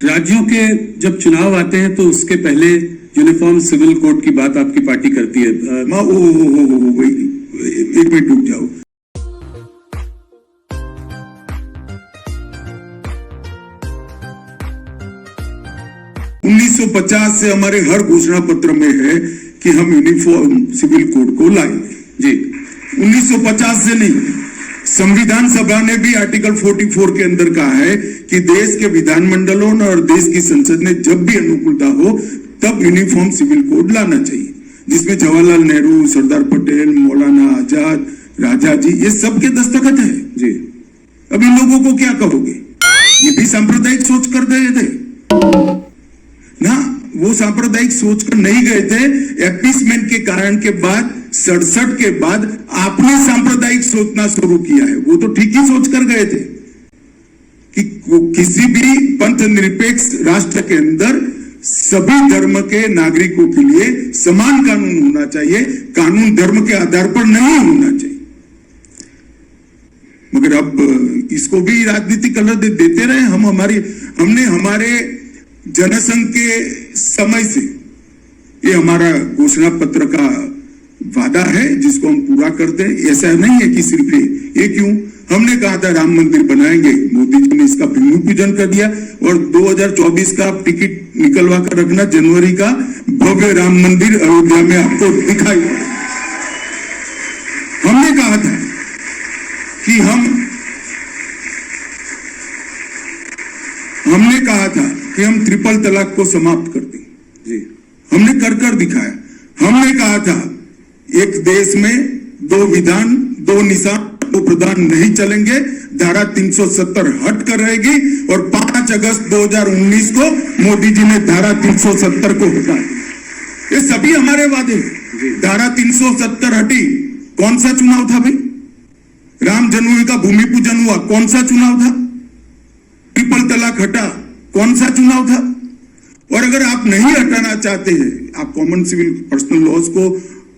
राज्यों के जब चुनाव आते हैं तो उसके पहले यूनिफॉर्म सिविल कोड की बात आपकी पार्टी करती है। एक मिनट रुक जाओ। $1950 से हमारे हर घोषणा पत्र में है कि हम यूनिफॉर्म सिविल कोड को लाएंगे। जी, 1950 से नहीं, संविधान सभा ने भी आर्टिकल 44 के अंदर कहा है कि देश के विधानमंडलों और देश की संसद ने जब भी अनुकूलता हो तब यूनिफॉर्म सिविल कोड लाना चाहिए, जिसमें जवाहरलाल नेहरू, सरदार पटेल, मौलाना आजाद, राजा जी, ये सबके दस्तखत है। जी, अब इन लोगों को क्या कहोगे? ये भी सांप्रदायिक सोच कर गए थे ना, वो सांप्रदायिक सोच कर नहीं गए थे। एपीसमेंट के कारण के बाद 67 के बाद आपने सांप्रदायिक सोचना शुरू किया है। वो तो ठीक ही सोच कर गए थे कि किसी भी पंथ निरपेक्ष राष्ट्र के अंदर सभी धर्म के नागरिकों के लिए समान कानून होना चाहिए, कानून धर्म के आधार पर नहीं होना चाहिए। मगर अब इसको भी राजनीतिक कलर देते रहे। हमने हमारे जनसंघ के समय से ये हमारा घोषणा पत्र का वादा है जिसको हम पूरा करते हैं। ऐसा नहीं है कि सिर्फ ये क्यों, हमने कहा था राम मंदिर बनाएंगे, मोदी जी ने इसका भूमि पूजन कर दिया और 2024 का आप टिकट निकलवा कर रखना, जनवरी का भव्य राम मंदिर अयोध्या में आपको दिखाई। हमने कहा था कि हमने कहा था कि हम ट्रिपल तलाक को समाप्त कर देंगे। जी, हमने कर दिखाया। हमने कहा था एक देश में 2 विधान 2 निशान 2 प्रधान नहीं चलेंगे, धारा 370 हट कर रहेगी और 5 अगस्त 2019 को मोदी जी ने धारा 370 को हटा दिया। ये सभी हमारे वादे। धारा 370 हटी, कौन सा चुनाव था भाई? राम जन्मभूमि का भूमि पूजन हुआ, कौन सा चुनाव था? ट्रिपल तलाक हटा, कौन सा चुनाव था? और अगर आप नहीं हटाना चाहते हैं, आप कॉमन सिविल पर्सनल लॉज को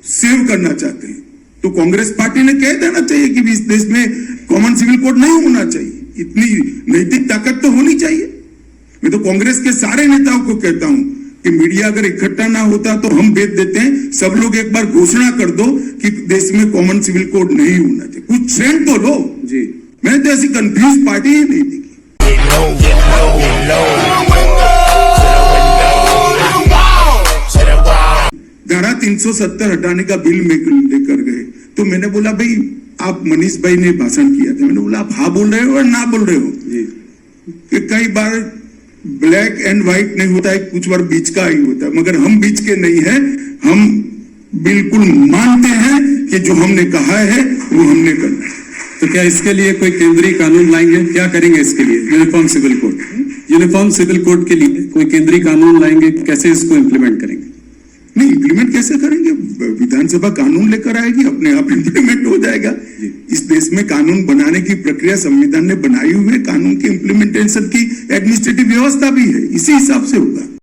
सेव करना चाहते हैं, तो कांग्रेस पार्टी ने कह देना चाहिए कि इस देश में कॉमन सिविल कोड नहीं होना चाहिए। इतनी नैतिक ताकत तो होनी चाहिए। मैं तो कांग्रेस के सारे नेताओं को कहता हूं कि मीडिया अगर इकट्ठा ना होता तो हम भेज देते हैं, सब लोग एक बार घोषणा कर दो कि देश में कॉमन सिविल कोड नहीं होना चाहिए। कुछ ट्रेंड तो लो। जी, मैंने तो ऐसी कंफ्यूज पार्टी ही नहीं देखी। धारा 370 हटाने का बिल लेकर गए तो मैंने बोला भाई, आप मनीष भाई ने भाषण किया था, मैंने बोला आप हाँ बोल रहे हो और ना बोल रहे हो? कि कई बार ब्लैक एंड व्हाइट नहीं होता है, कुछ बार बीच का ही होता है, मगर हम बीच के नहीं है। हम बिल्कुल मानते हैं कि जो हमने कहा है वो हमने करना है। तो क्या इसके लिए कोई केंद्रीय कानून लाएंगे? क्या करेंगे इसके लिए? Uniform civil code, uniform civil code के लिए कोई केंद्रीय कानून लाएंगे? कैसे इसको इम्प्लीमेंट करेंगे? नहीं, इम्प्लीमेंट कैसे करेंगे? विधानसभा कानून लेकर आएगी, अपने आप इम्प्लीमेंट हो जाएगा। इस देश में कानून बनाने की प्रक्रिया संविधान ने बनाई हुई है, कानून के इम्प्लीमेंटेशन की एडमिनिस्ट्रेटिव व्यवस्था भी है, इसी हिसाब से होगा।